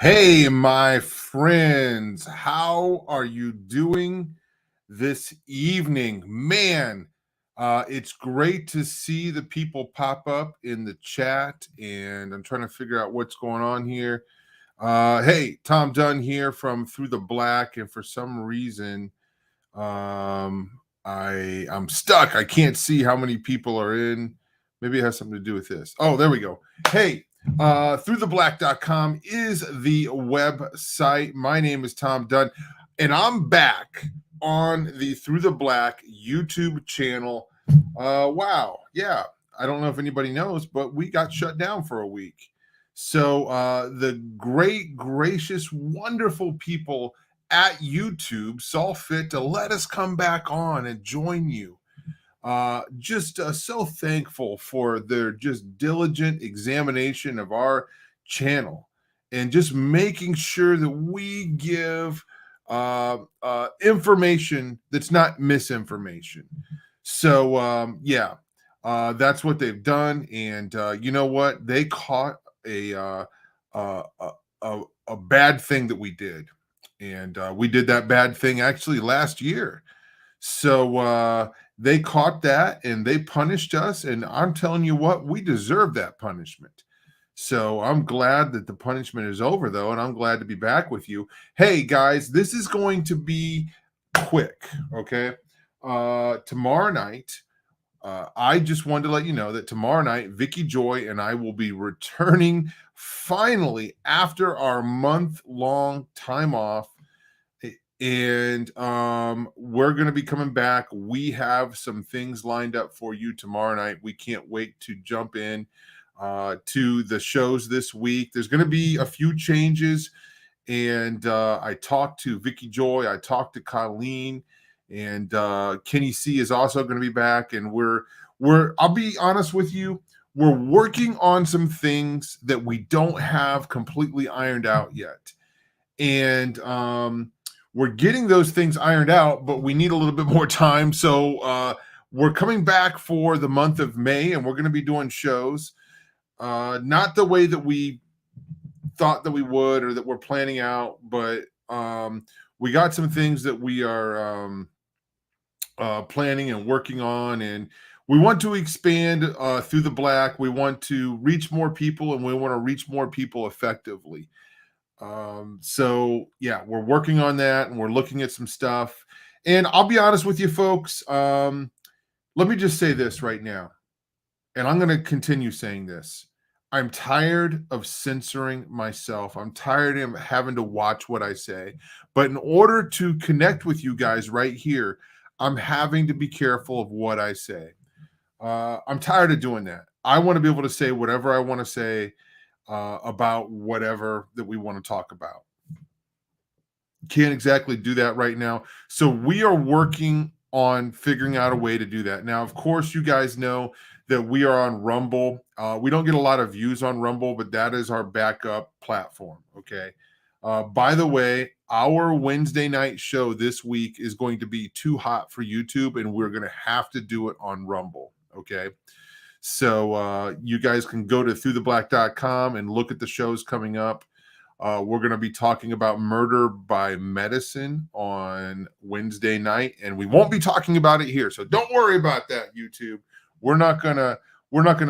Hey, my friends, how are you doing this evening? Man, it's great to see the people pop up in the chat, and I'm trying to figure out what's going on here. Hey, Tom Dunn here from Through the Black, and for some reason, I'm stuck. I can't see how many people are in. Maybe it has something to do with this. Oh, there we go. Hey, throughtheblack.com is the website. My name is Tom Dunn, and I'm back on the Through the Black YouTube channel. Wow. Yeah. I don't know if anybody knows, but we got shut down for a week. So the great, gracious, wonderful people at YouTube saw fit to let us come back on and join you. Just so thankful for their just diligent examination of our channel and just making sure that we give information that's not misinformation. So that's what they've done, and you know what? They caught a, a bad thing that we did, and we did that bad thing actually last year. So they caught that and they punished us. And I'm telling you what, we deserve that punishment. So I'm glad that the punishment is over, though, and I'm glad to be back with you. Hey, guys, this is going to be quick, okay? Tomorrow night, I just wanted to let you know that tomorrow night, Vicky Joy and I will be returning finally after our month-long time off, and we're going to be coming back. We have some things lined up for you tomorrow night. We can't wait to jump in to the shows this week. There's going to be a few changes, and I talked to Vicky Joy, I talked to Colleen, and Kenny C is also going to be back. And we're I'll be honest with you, we're working on some things that we don't have completely ironed out yet, and we're getting those things ironed out, but we need a little bit more time. So we're coming back for the month of May, and we're going to be doing shows, not the way that we thought that we would or that we're planning out, but we got some things that we are planning and working on, and we want to expand Through the Black. We want to reach more people, and we want to reach more people effectively. So yeah, we're working on that, and we're looking at some stuff. And I'll be honest with you folks, let me just say this right now, and I'm going to continue saying this. I'm tired of censoring myself. I'm tired of having to watch what I say. But in order to connect with you guys right here, I'm having to be careful of what I say. I'm tired of doing that. I want to be able to say whatever I want to say about whatever that we want to talk about. Can't exactly do that right now. So we are working on figuring out a way to do that. Now, of course, you guys know that we are on Rumble. We don't get a lot of views on Rumble, but that is our backup platform. Okay. By the way, our Wednesday night show this week is going to be too hot for YouTube, and we're going to have to do it on Rumble. Okay. So you guys can go to throughtheblack.com and look at the shows coming up. We're going to be talking about Murder by Medicine on Wednesday night, and we won't be talking about it here. So don't worry about that, YouTube. We're not gonna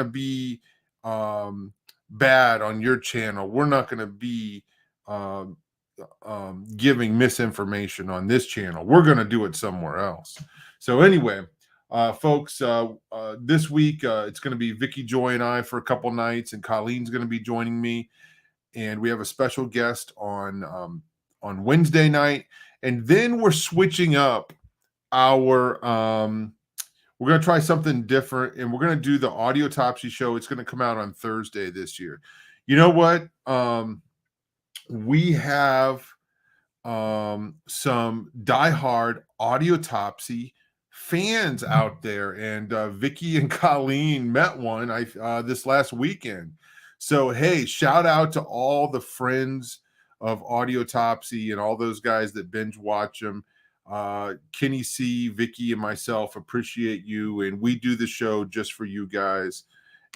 be bad on your channel. We're not gonna be giving misinformation on this channel. We're gonna do it somewhere else. So anyway, folks, this week it's going to be Vicky Joy and I for a couple nights, and Colleen's going to be joining me. And we have a special guest on Wednesday night, and then we're switching up our. We're going to try something different, and we're going to do the Audio Topsy show. It's going to come out on Thursday this year. You know what? We have some diehard Audio Topsy fans out there, and Vicky and Colleen met one this last weekend. So, hey, shout out to all the friends of Audio Topsy and all those guys that binge watch them. Kenny C, Vicky, and myself appreciate you, and we do the show just for you guys.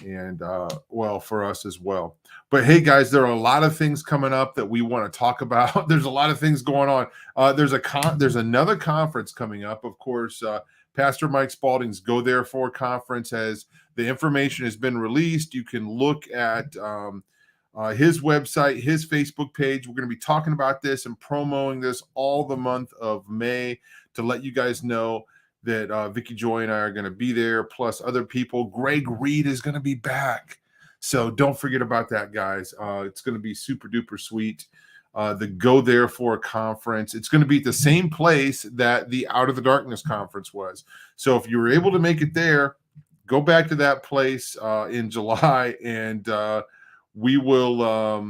and well, for us as well. But hey, guys, there are a lot of things coming up that we want to talk about. There's a lot of things going on. There's another conference coming up, of course. Pastor Mike Spalding's Go Therefore conference has the information has been released. You can look at his website, his Facebook page. We're going to be talking about this and promoting this all the month of May to let you guys know that Vicky Joy and I are going to be there, plus other people. Greg Reed is going to be back. So don't forget about that, guys. It's going to be super duper sweet. The Go Therefore conference. It's going to be at the same place that the Out of the Darkness conference was. So if you were able to make it there, go back to that place in July, and we will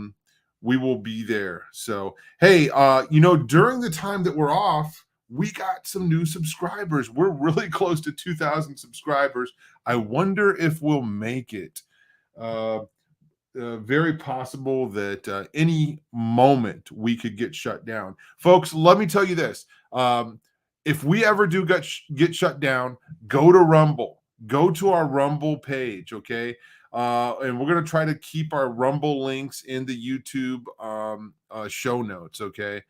be there. So hey, during the time that we're off, we got some new subscribers. We're really close to 2,000 subscribers. I wonder if we'll make it. Very possible that any moment we could get shut down. Folks, let me tell you this. If we ever do get shut down, go to Rumble. Go to our Rumble page, okay? And we're going to try to keep our Rumble links in the YouTube show notes, okay?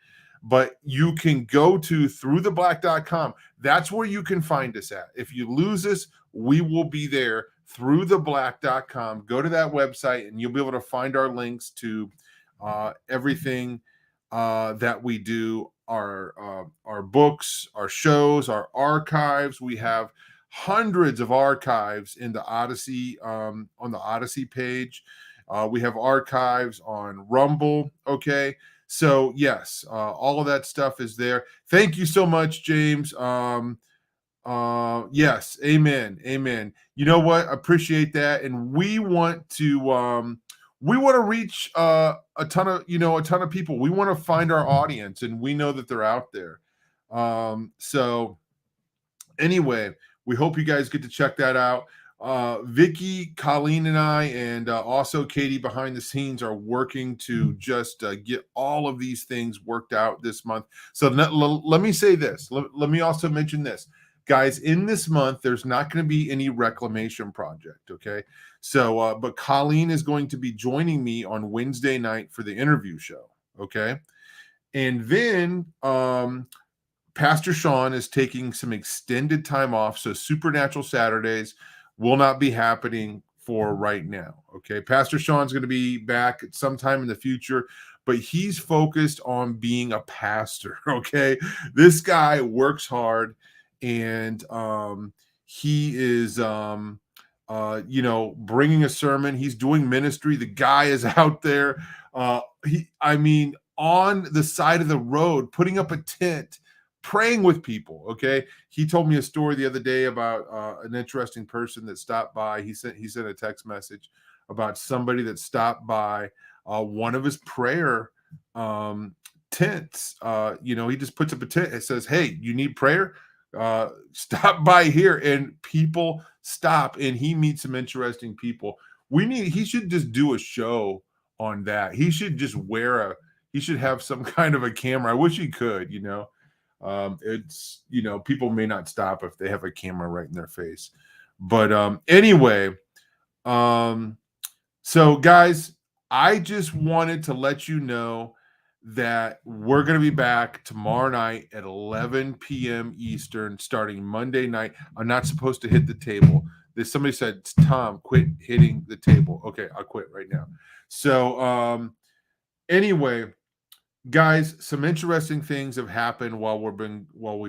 But you can go to throughtheblack.com. That's where you can find us at. If you lose us, we will be there, throughtheblack.com. Go to that website and you'll be able to find our links to everything that we do, our books, our shows, our archives. We have hundreds of archives in the Odyssey, on the Odyssey page. We have archives on Rumble, okay? So yes, all of that stuff is there. Thank you so much, James. Yes, amen. You know what? Appreciate that. And we want to reach a ton of people. We want to find our audience, and we know that they're out there. So anyway, we hope you guys get to check that out. Vicky, Colleen, and I, and also Katie behind the scenes are working to just get all of these things worked out this month. So let me say this. Let me also mention this. Guys, in this month, there's not going to be any reclamation project, okay? So, but Colleen is going to be joining me on Wednesday night for the interview show, okay? And then Pastor Sean is taking some extended time off, so Supernatural Saturdays will not be happening for right now, okay? Pastor Sean's going to be back at some time in the future, but he's focused on being a pastor, okay? This guy works hard, and he is bringing a sermon. He's doing ministry. The guy is out there on the side of the road, putting up a tent, praying with people, okay? He told me a story the other day about an interesting person that stopped by. He sent a text message about somebody that stopped by one of his prayer tents. He just puts up a tent. It says, "Hey, you need prayer? Stop by here." And people stop, and he meets some interesting people. He should just do a show on that. He should just he should have some kind of a camera. I wish he could, people may not stop if they have a camera right in their face. But anyway, so guys, I just wanted to let you know that we're going to be back tomorrow night at 11 p.m. Eastern, starting Monday night. I'm not supposed to hit the table. Somebody said, "Tom, quit hitting the table." Okay, I'll quit right now. So anyway, guys, some interesting things have happened while we've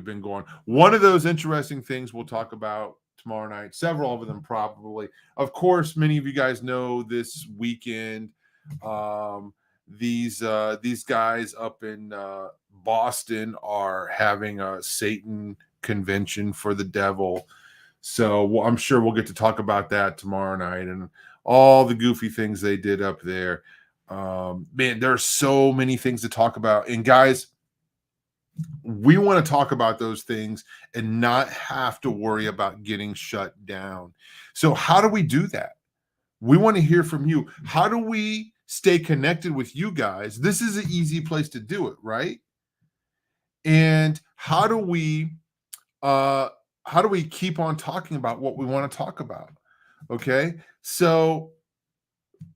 been going. One of those interesting things we'll talk about tomorrow night. Several of them probably. Of course, many of you guys know this weekend. These guys up in Boston are having a Satan convention for the devil. So I'm sure we'll get to talk about that tomorrow night and all the goofy things they did up there. Man, there are so many things to talk about. And guys, we want to talk about those things and not have to worry about getting shut down. So how do we do that? We want to hear from you. How do we stay connected with you guys? This is an easy place to do it, right? And how do we keep on talking about what we want to talk about? Okay. So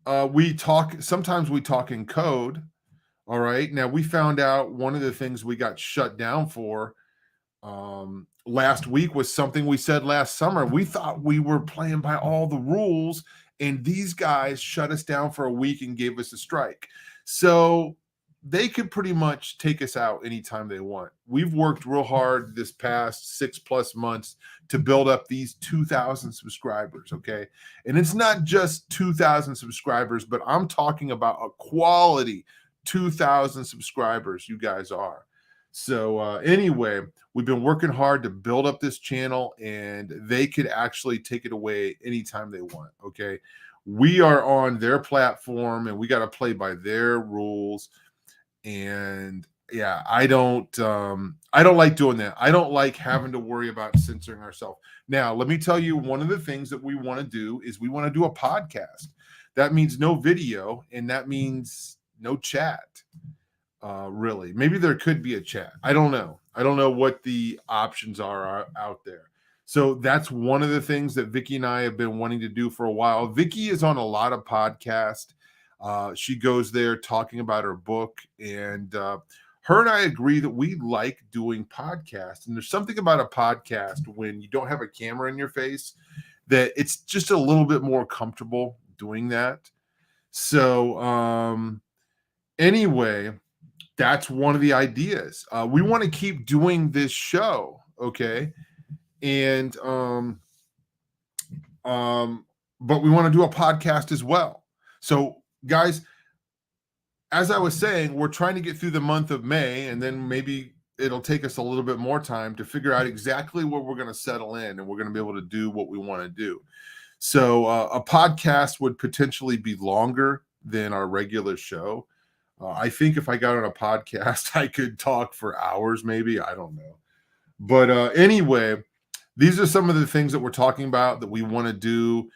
sometimes we talk in code. All right. Now we found out one of the things we got shut down for last week was something we said last summer. We thought we were playing by all the rules, and these guys shut us down for a week and gave us a strike. So they could pretty much take us out anytime they want. We've worked real hard this past 6+ months to build up these 2,000 subscribers. Okay. And it's not just 2,000 subscribers, but I'm talking about a quality 2,000 subscribers you guys are. So anyway, we've been working hard to build up this channel, and they could actually take it away anytime they want. Okay. We are on their platform and we got to play by their rules. And yeah, I don't like doing that. I don't like having to worry about censoring ourselves. Now, let me tell you, one of the things that we want to do is we want to do a podcast. That means no video, and that means no chat. Really, maybe there could be a chat. I don't know what the options are out there. So that's one of the things that Vicky and I have been wanting to do for a while. Vicky is on a lot of podcasts. She goes there talking about her book, and her and I agree that we like doing podcasts. And there's something about a podcast when you don't have a camera in your face that it's just a little bit more comfortable doing that. So anyway, that's one of the ideas. We want to keep doing this show, okay? And but we want to do a podcast as well. So, guys, as I was saying, we're trying to get through the month of May, and then maybe it'll take us a little bit more time to figure out exactly where we're going to settle in, and we're going to be able to do what we want to do. So, a podcast would potentially be longer than our regular show. I think if I got on a podcast, I could talk for hours, maybe. I don't know. But anyway, these are some of the things that we're talking about that we want to do.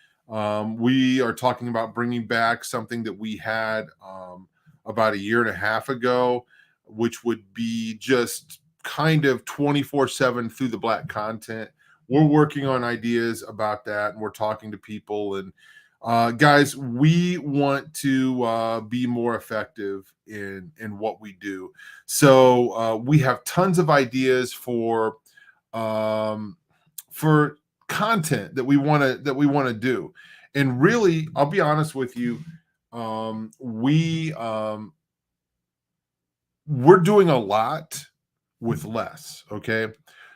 We are talking about bringing back something that we had about a year and a half ago, which would be just kind of 24/7 through the black content. We're working on ideas about that, and we're talking to people. And guys, we want to be more effective in what we do. So we have tons of ideas for content that we want to do. And really, I'll be honest with you, we're doing a lot with less. Okay.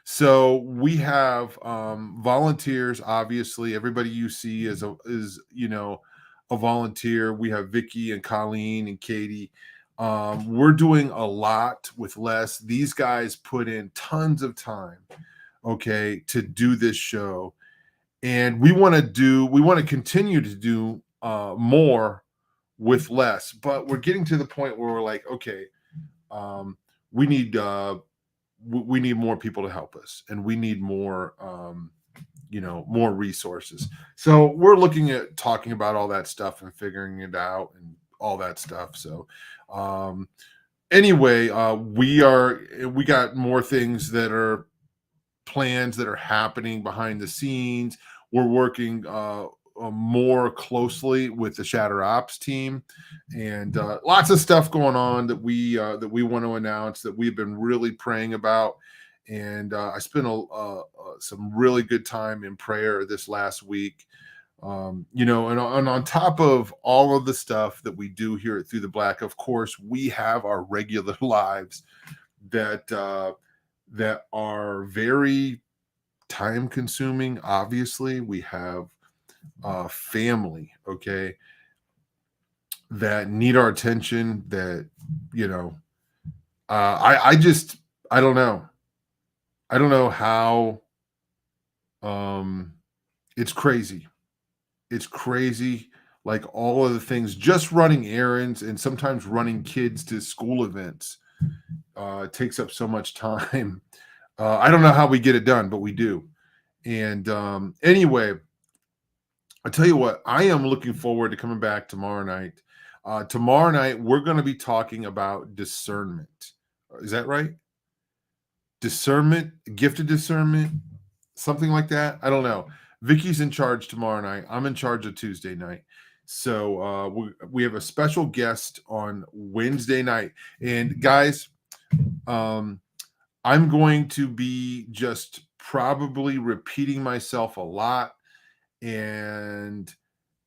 So we have volunteers. Obviously, everybody you see is a volunteer. We have Vicky and Colleen and Katie. We're doing a lot with less. These guys put in tons of time, okay, to do this show, and we want to continue to do more with less. But we're getting to the point where we're like, okay, we need more people to help us, and we need more more resources. So we're looking at talking about all that stuff and figuring it out and all that stuff. So anyway, we got more things that are plans that are happening behind the scenes. We're working more closely with the Shatter Ops team, and lots of stuff going on that we want to announce that we've been really praying about. And I spent some really good time in prayer this last week. And on top of all of the stuff that we do here at Through the Black, of course, we have our regular lives that are very time consuming. Obviously, we have family, okay, that need our attention, that I don't know how it's crazy, like all of the things, just running errands and sometimes running kids to school events takes up so much time. I don't know how we get it done, but we do. And anyway, I tell you what, I am looking forward to coming back tomorrow night. Tomorrow night, we're going to be talking about discernment. Is that right? Discernment, gifted discernment, something like that. I don't know. Vicky's in charge tomorrow night. I'm in charge of Tuesday night. So we have a special guest on Wednesday night. And guys, I'm going to be just probably repeating myself a lot. And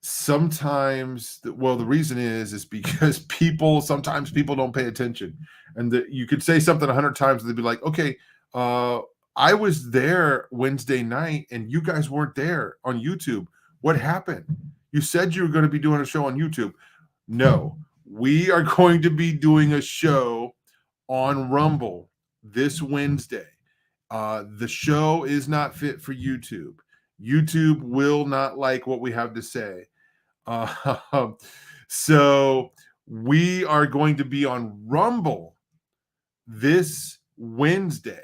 sometimes, well, the reason is because sometimes people don't pay attention. And you could say something 100 times and they'd be like, okay, I was there Wednesday night and you guys weren't there on YouTube. What happened? You said you were going to be doing a show on YouTube. No, we are going to be doing a show on Rumble this Wednesday. The show is not fit for YouTube. YouTube will not like what we have to say. So we are going to be on Rumble this Wednesday,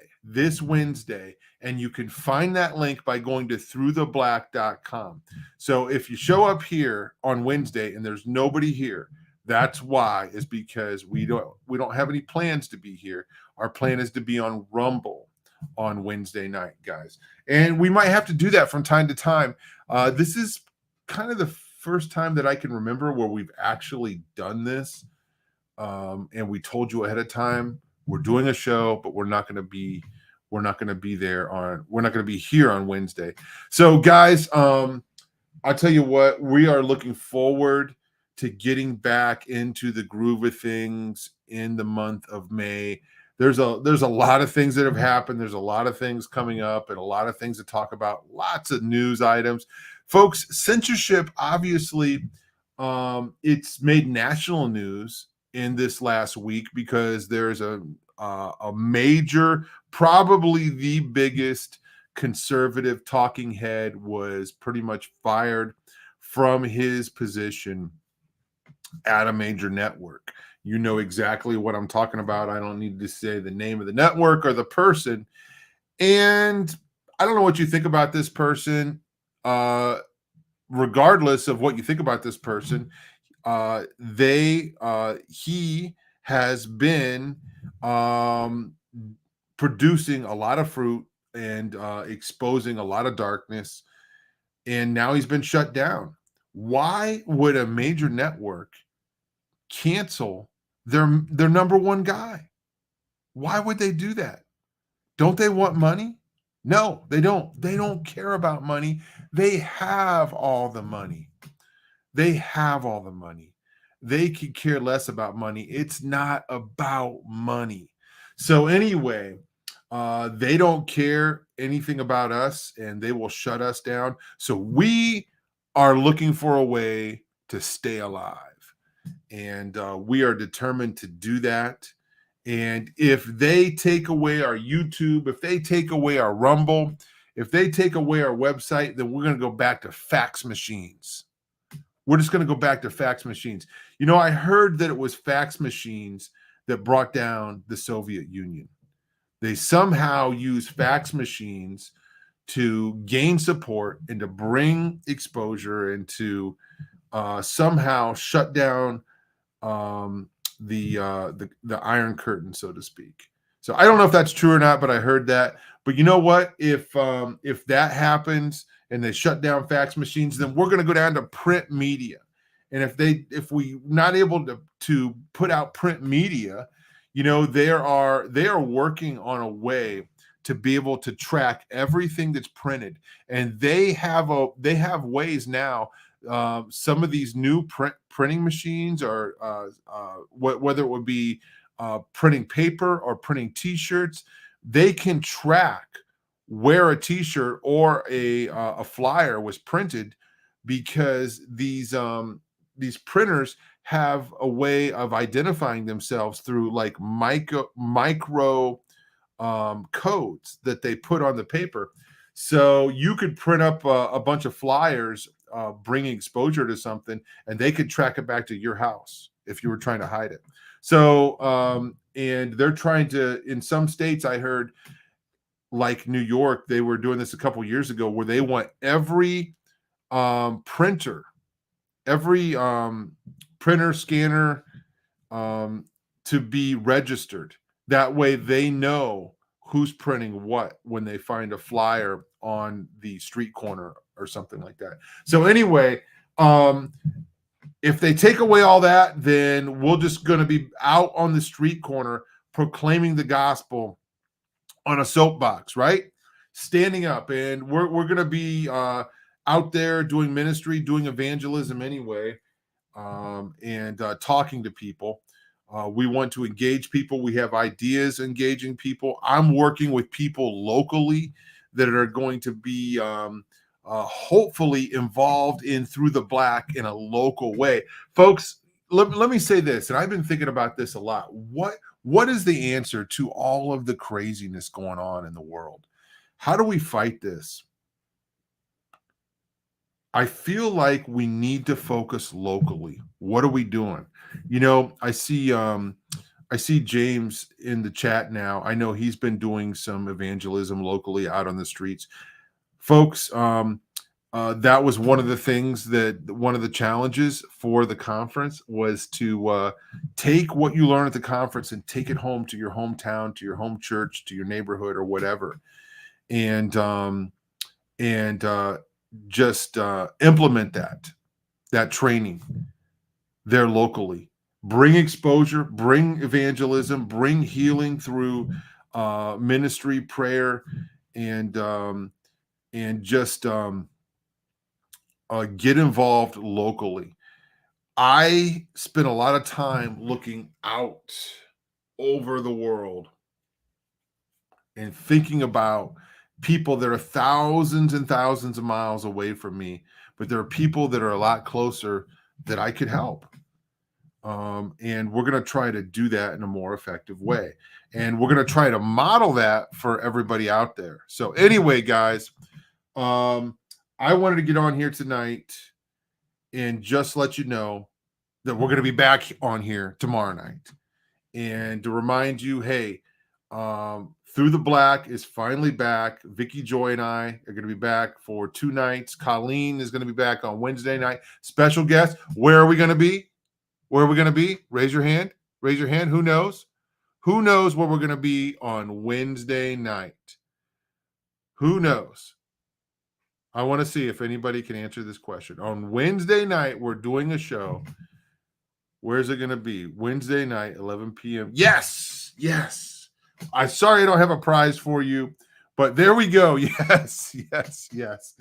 and you can find that link by going to throughtheblack.com. So if you show up here on Wednesday and there's nobody here, that's why, is because we don't have any plans to be here. Our plan is to be on Rumble on Wednesday night, guys. And we might have to do that from time to time. This is kind of the first time that I can remember where we've actually done this. And we told you ahead of time, we're doing a show, but we're not going to be here on Wednesday. So guys, I'll tell you what, we are looking forward to getting back into the groove of things in the month of May. There's a lot of things that have happened. There's a lot of things coming up and a lot of things to talk about. Lots of news items. Folks, censorship, obviously, it's made national news in this last week because there's a major, probably the biggest conservative talking head was pretty much fired from his position at a major network. You know exactly what I'm talking about. I don't need to say the name of the network or the person. And I don't know what you think about this person. Regardless of what you think about this person, he has been producing a lot of fruit and exposing a lot of darkness, and now he's been shut down. Why would a major network cancel their number one guy? Why would they do that? Don't they want money? No, they don't. They don't care about money. They have all the money. They could care less about money. It's not about money. So anyway, they don't care anything about us and they will shut us down. So we are looking for a way to stay alive. And we are determined to do that. And if they take away our YouTube, if they take away our Rumble, if they take away our website, then we're going to go back to fax machines. We're just going to go back to fax machines. You know, I heard that it was fax machines that brought down the Soviet Union. They somehow used fax machines to gain support and to bring exposure and to somehow shut down the Iron Curtain, so to speak. So I don't know if that's true or not, but I heard that. But you know what? If that happens and they shut down fax machines, then we're going to go down to print media. And if we not able to put out print media, you know, they are working on a way to be able to track everything that's printed, and they have ways now. Some of these new printing machines are whether it would be printing paper or printing T-shirts, they can track where a T-shirt or a flyer was printed, because these printers have a way of identifying themselves through like micro codes that they put on the paper. So you could print up a bunch of flyers bringing exposure to something, and they could track it back to your house if you were trying to hide it. So and they're trying to, in some states, I heard, like New York, they were doing this a couple years ago, where they want every printer, every printer, scanner to be registered. That way they know who's printing what when they find a flyer on the street corner or something like that. So anyway, if they take away all that, then we're just going to be out on the street corner proclaiming the gospel on a soapbox, right? Standing up, and we're going to be out there doing ministry, doing evangelism anyway, and talking to people. We want to engage people. We have ideas engaging people. I'm working with people locally that are going to be hopefully involved in Through the Black in a local way. Folks, let me say this, and I've been thinking about this a lot. What is the answer to all of the craziness going on in the world? How do we fight this? I feel like we need to focus locally. What are we doing? You know, I see James in the chat now. I know he's been doing some evangelism locally out on the streets. Folks, that was one of the things one of the challenges for the conference was to take what you learn at the conference and take it home to your hometown, to your home church, to your neighborhood or whatever. And just implement that training there locally. Bring exposure, bring evangelism, bring healing through ministry, prayer, and just get involved locally. I spent a lot of time looking out over the world and thinking about people that are thousands and thousands of miles away from me, but there are people that are a lot closer that I could help. And we're going to try to do that in a more effective way. And we're going to try to model that for everybody out there. So anyway, guys, I wanted to get on here tonight and just let you know that we're going to be back on here tomorrow night. And to remind you, hey, Through the Black is finally back. Vicky Joy and I are going to be back for 2 nights. Colleen is going to be back on Wednesday night. Special guest. Where are we going to be? Where are we going to be? Raise your hand. Raise your hand. Who knows? Who knows where we're going to be on Wednesday night? Who knows? I want to see if anybody can answer this question. On Wednesday night, we're doing a show. Where's it going to be? Wednesday night, 11 p.m. Yes. Yes. I'm sorry I don't have a prize for you, but there we go. Yes. Yes. Yes.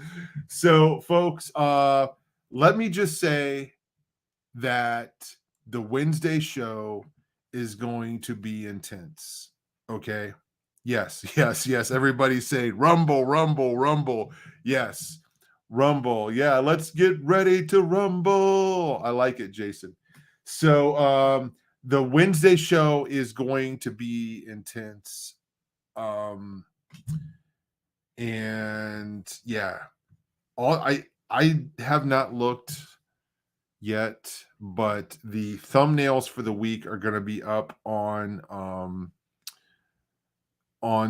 So, folks, let me just say that the Wednesday show is going to be intense. Okay. Yes, yes, yes. Everybody's saying rumble, rumble, rumble. Yes, rumble. Yeah, let's get ready to rumble. I like it, Jason. So the Wednesday show is going to be intense. And yeah, I have not looked yet, but the thumbnails for the week are going to be up on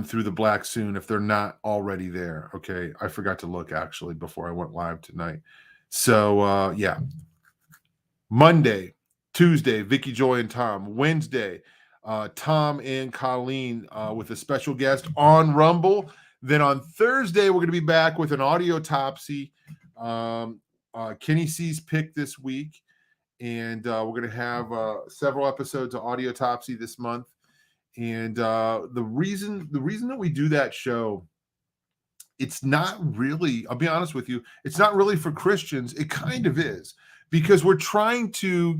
Through the Black soon if they're not already there. Okay, I forgot to look actually before I went live tonight. So yeah, Monday, Tuesday, Vicky Joy and Tom. Wednesday, Tom and Colleen with a special guest on Rumble. Then on Thursday, we're going to be back with an audio Topsy. Kenny C's pick this week. And we're going to have several episodes of Audio Topsy this month. And the reason that we do that show, it's not really, I'll be honest with you, it's not really for Christians. It kind of is, because we're trying to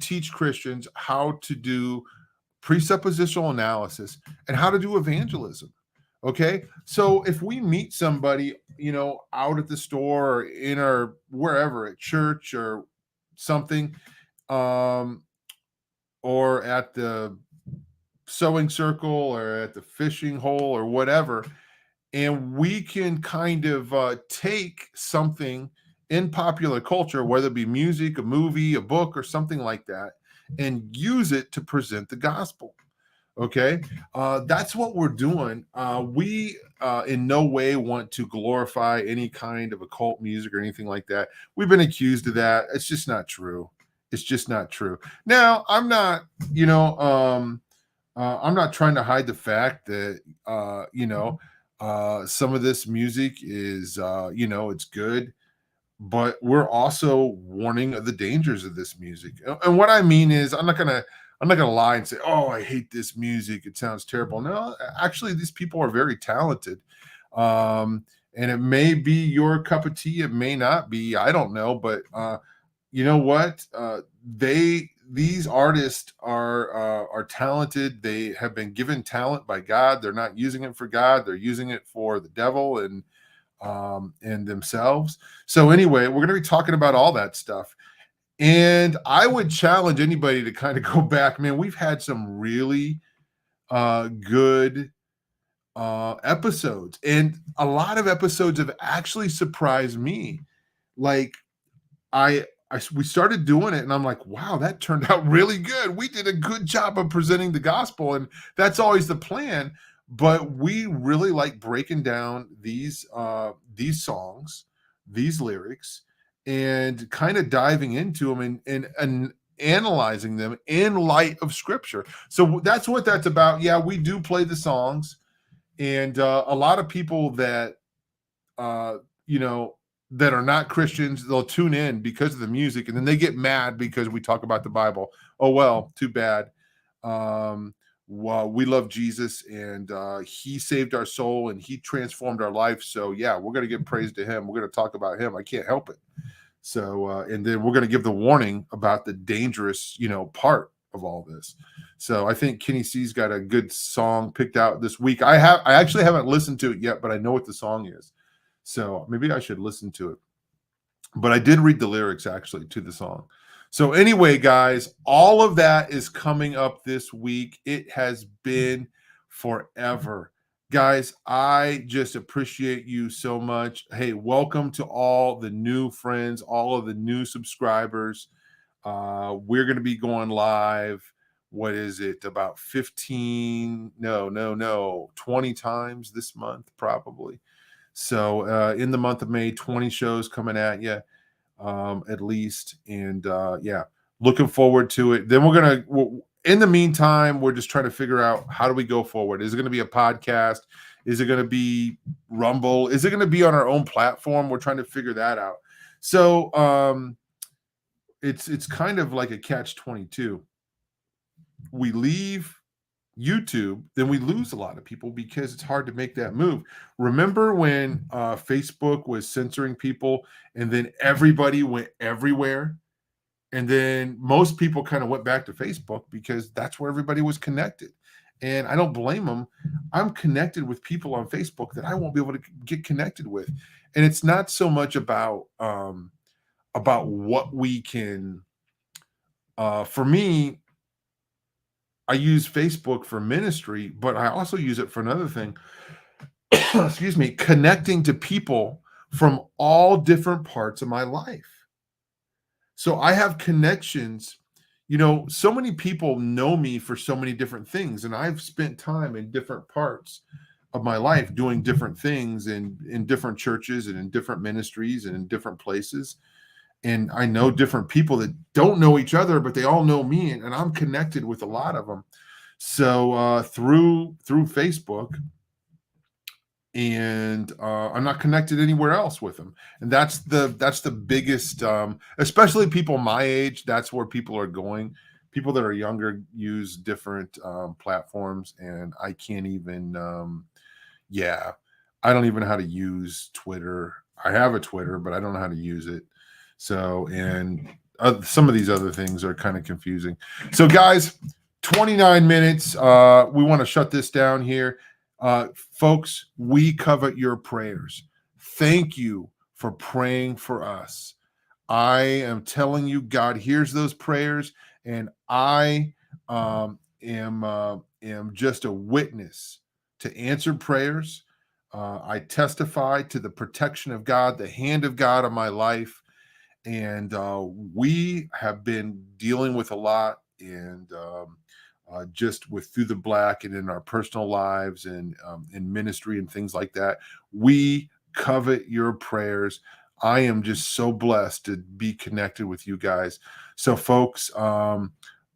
teach Christians how to do presuppositional analysis and how to do evangelism. Okay, so if we meet somebody, you know, out at the store or in our wherever at church or something, or at the sewing circle or at the fishing hole or whatever, and we can kind of take something in popular culture, whether it be music, a movie, a book, or something like that, and use it to present the gospel. Okay, that's what we're doing. We in no way want to glorify any kind of occult music or anything like that. We've been accused of that. It's just not true. It's just not true. Now, I'm not, I'm not trying to hide the fact that, Some of this music is, it's good, but we're also warning of the dangers of this music. And what I mean is, I'm not gonna lie and say, "Oh, I hate this music. It sounds terrible." No, actually, these people are very talented, and it may be your cup of tea. It may not be. I don't know, but you know what? These artists are talented. They have been given talent by God. They're not using it for God. They're using it for the devil and themselves. So anyway, we're going to be talking about all that stuff. And I would challenge anybody to kind of go back. Man, we've had some really good episodes, and a lot of episodes have actually surprised me. Like we started doing it, and I'm like, wow, that turned out really good. We did a good job of presenting the gospel, and that's always the plan. But we really like breaking down these songs, these lyrics, and kind of diving into them and analyzing them in light of Scripture. So that's what that's about. Yeah, we do play the songs, and a lot of people that uh, you know, that are not Christians, they'll tune in because of the music, and then they get mad because we talk about the Bible. Oh well, too bad. Well, we love Jesus, and He saved our soul, and He transformed our life. So yeah, we're gonna give praise to Him. We're gonna talk about Him. I can't help it. So and then we're gonna give the warning about the dangerous, part of all this. So I think Kenny C's got a good song picked out this week. I actually haven't listened to it yet, but I know what the song is. So maybe I should listen to it. But I did read the lyrics actually to the song. So anyway, guys, all of that is coming up this week. It has been forever. Guys, I just appreciate you so much. Hey, welcome to all the new friends, all of the new subscribers. We're going to be going live. What is it? About 15, no, 20 times this month, probably. So in the month of May, 20 shows coming at you, at least. And yeah, looking forward to it. Then in the meantime, we're just trying to figure out, how do we go forward? Is it going to be a podcast? Is it going to be Rumble? Is it going to be on our own platform? We're trying to figure that out. So it's kind of like a catch-22. We leave YouTube, then we lose a lot of people because it's hard to make that move. Remember when Facebook was censoring people, and then everybody went everywhere, and then most people kind of went back to Facebook because that's where everybody was connected. And I don't blame them. I'm connected with people on Facebook that I won't be able to get connected with, and it's not so much about what we can. For me, I use Facebook for ministry, but I also use it for another thing. Excuse me, connecting to people from all different parts of my life. So I have connections. So many people know me for so many different things, and I've spent time in different parts of my life doing different things in different churches and in different ministries and in different places. And I know different people that don't know each other, but they all know me, and I'm connected with a lot of them. So through Facebook, and I'm not connected anywhere else with them. And that's the biggest, especially people my age. That's where people are going. People that are younger use different platforms, and I can't even. Yeah, I don't even know how to use Twitter. I have a Twitter, but I don't know how to use it. So, and some of these other things are kind of confusing. So, guys, 29 minutes. We want to shut this down here. Folks, we covet your prayers. Thank you for praying for us. I am telling you, God hears those prayers, and I am just a witness to answered prayers. I testify to the protection of God, the hand of God on my life, and we have been dealing with a lot, and just with Through the Black and in our personal lives and in ministry and things like that. We covet your prayers. I am just so blessed to be connected with you guys. So, folks,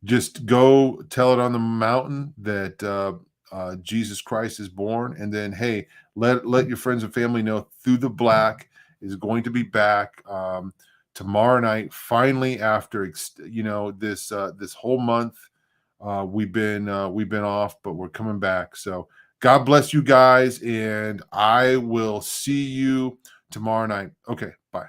just go tell it on the mountain that Jesus Christ is born. And then, hey, Let your friends and family know Through the Black is going to be back tomorrow night. Finally, after this whole month, we've been off, but we're coming back. So God bless you guys, and I will see you tomorrow night. Okay, bye.